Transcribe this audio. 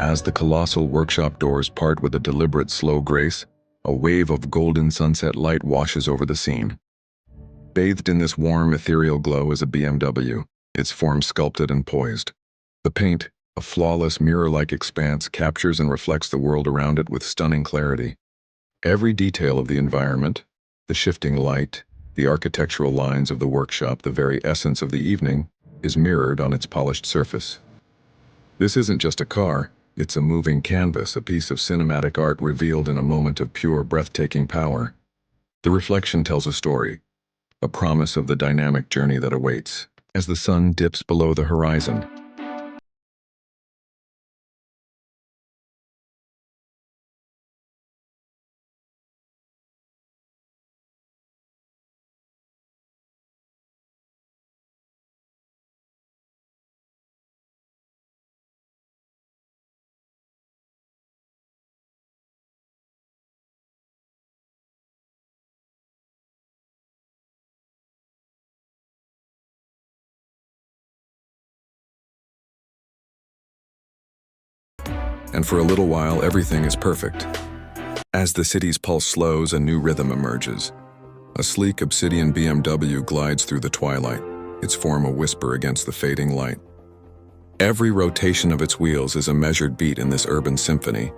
As the colossal workshop doors part with a deliberate slow grace, a wave of golden sunset light washes over the scene. Bathed in this warm, ethereal glow is a BMW, its form sculpted and poised. The paint, a flawless mirror-like expanse, captures and reflects the world around it with stunning clarity. Every detail of the environment, the shifting light, the architectural lines of the workshop, the very essence of the evening, is mirrored on its polished surface. This isn't just a car, it's a moving canvas, a piece of cinematic art revealed in a moment of pure, breathtaking power. The reflection tells a story, a promise of the dynamic journey that awaits. As the sun dips below the horizon, and for a little while everything is perfect. As the city's pulse slows, a new rhythm emerges. A sleek obsidian BMW glides through the twilight, its form a whisper against the fading light. Every rotation of its wheels is a measured beat in this urban symphony,